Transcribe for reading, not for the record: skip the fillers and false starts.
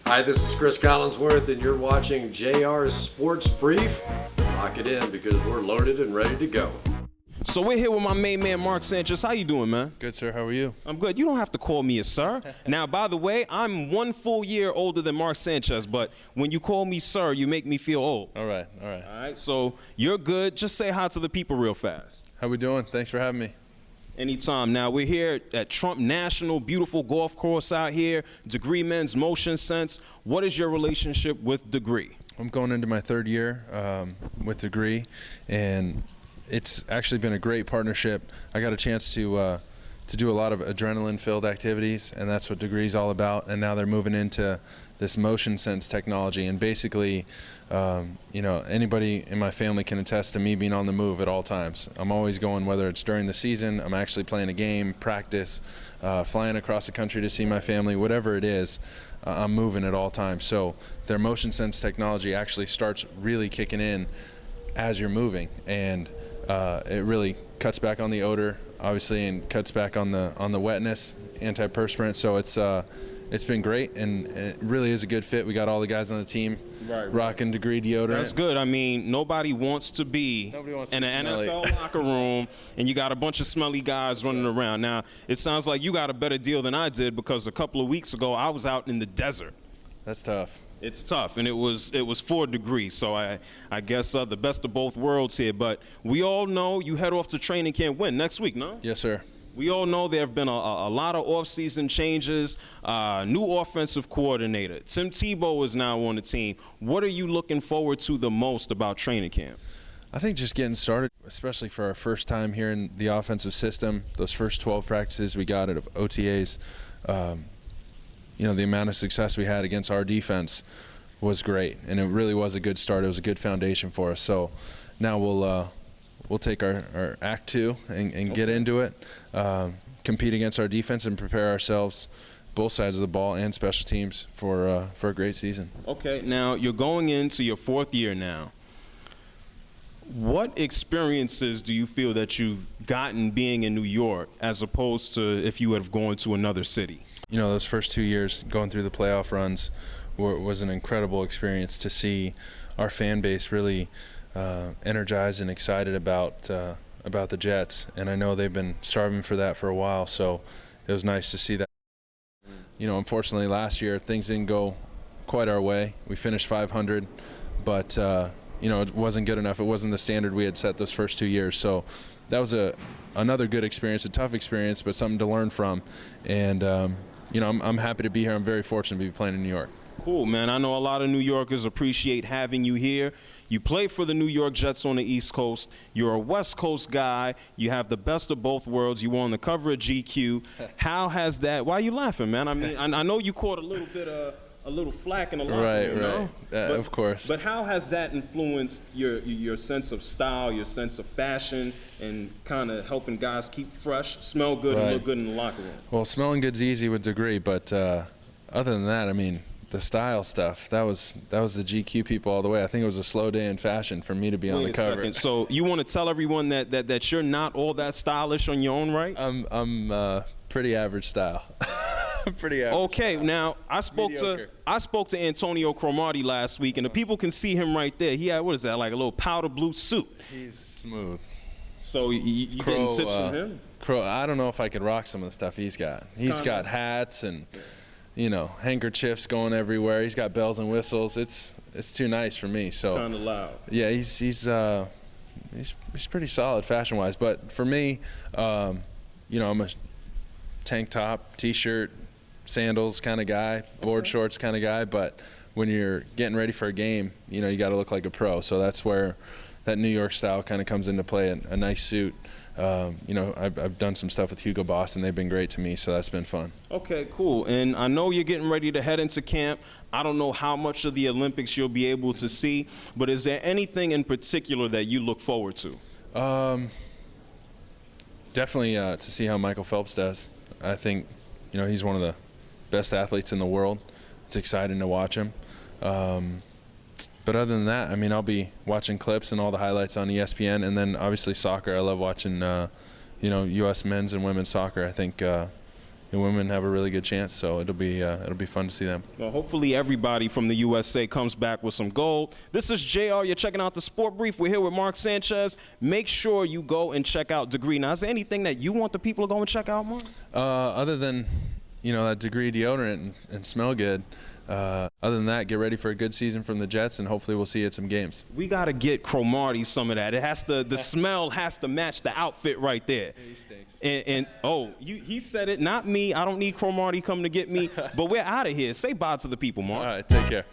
Hi, this is Chris Collinsworth, and you're watching JR's Sports Brief. Lock it in because we're loaded and ready to go. So we're here with my main man, Mark Sanchez. How you doing, man? Good, sir. How are you? I'm good. You don't have to call me a sir. Now, by the way, I'm 1 full year older than Mark Sanchez, but when you call me sir, you make me feel old. All right. All right, so you're good. Just say hi to the people real fast. How we doing? Thanks for having me. Anytime. Now, we're here at Trump National, beautiful golf course out here, Degree Men's Motion Sense. What is your relationship with Degree? I'm going into my third year with Degree, and it's actually been a great partnership. I got a chance to do a lot of adrenaline-filled activities, and that's what Degree is all about. And now they're moving into this motion sense technology, and basically, anybody in my family can attest to me being on the move at all times. I'm always going, whether it's during the season, I'm actually playing a game, practice, flying across the country to see my family, whatever it is, I'm moving at all times. So their motion sense technology actually starts really kicking in as you're moving, and it really cuts back on the odor, obviously, and cuts back on the wetness, antiperspirant. So it's been great, and it really is a good fit. We got all the guys on the team rocking Degree deodorant. That's good. I mean, nobody wants to be in an NFL locker room and you got a bunch of smelly guys running around. Now, it sounds like you got a better deal than I did, because a couple of weeks ago I was out in the desert. That's tough. It's tough, and it was 4 degrees, so I guess the best of both worlds here. But we all know you head off to training camp when? Next week, no? Yes, sir. We all know there have been a lot of off-season changes, new offensive coordinator. Tim Tebow is now on the team. What are you looking forward to the most about training camp? I think just getting started, especially for our first time here in the offensive system. Those first 12 practices we got out of OTAs, the amount of success we had against our defense was great, and it really was a good start. It was a good foundation for us. So now we'll take our act 2 and get into it, compete against our defense, and prepare ourselves, both sides of the ball and special teams, for a great season. Okay, now you're going into your 4th year now. What experiences do you feel that you've gotten being in New York as opposed to if you would have gone to another city? Those first 2 years going through the playoff runs was an incredible experience to see our fan base really energized and excited about the Jets, and I know they've been starving for that for a while, so it was nice to see that. Unfortunately last year things didn't go quite our way. We finished 500, but it wasn't good enough. It wasn't the standard we had set those first 2 years, so that was another good experience, a tough experience, but something to learn from. And I'm happy to be here. I'm very fortunate to be playing in New York. Cool, man. I know a lot of New Yorkers appreciate having you here. You play for the New York Jets on the East Coast. You're a West Coast guy. You have the best of both worlds. You were on the cover of GQ. How has that – why are you laughing, man? I mean, I know you caught a little bit of a little flack in the locker room, right. Of course. But how has that influenced your sense of style, your sense of fashion, and kind of helping guys keep fresh, smell good, and look good in the locker room? Well, smelling good's easy with Degree, but other than that, I mean – the style stuff, that was the GQ people all the way. I think it was a slow day in fashion for me to be on the cover. Second. So you want to tell everyone that you're not all that stylish on your own right? I'm pretty average style. Pretty average. Okay, style. Now I spoke to Antonio Cromartie last week, and the people can see him right there. He had, what is that, like a little powder blue suit? He's smooth. So you getting tips from him? I don't know if I could rock some of the stuff he's got. He's got hats and handkerchiefs going everywhere. He's got bells and whistles. It's too nice for me. So kind of loud. Yeah, he's pretty solid fashion-wise. But for me, I'm a tank top, T-shirt, sandals kind of guy, board shorts kind of guy. But when you're getting ready for a game, you got to look like a pro. So that's where that New York style kind of comes into play. A nice suit. I've done some stuff with Hugo Boss, and they've been great to me, so that's been fun. Okay, cool. And I know you're getting ready to head into camp. I don't know how much of the Olympics you'll be able to see, but is there anything in particular that you look forward to? Definitely to see how Michael Phelps does. I think, he's one of the best athletes in the world. It's exciting to watch him. But other than that, I'll be watching clips and all the highlights on ESPN, and then obviously soccer. I love watching, U.S. men's and women's soccer. I think, women have a really good chance. So it'll be fun to see them. Well, hopefully everybody from the USA comes back with some gold. This is JR. You're checking out the Sport Brief. We're here with Mark Sanchez. Make sure you go and check out Degree. Now, is there anything that you want the people to go and check out, Mark? Other than, that Degree deodorant and smell good. Other than that, get ready for a good season from the Jets, and hopefully we'll see you at some games. We got to get Cromartie some of that. It has to. The smell has to match the outfit right there. He stinks. He said it, not me. I don't need Cromartie coming to get me. But we're out of here. Say bye to the people, Mark. All right, take care.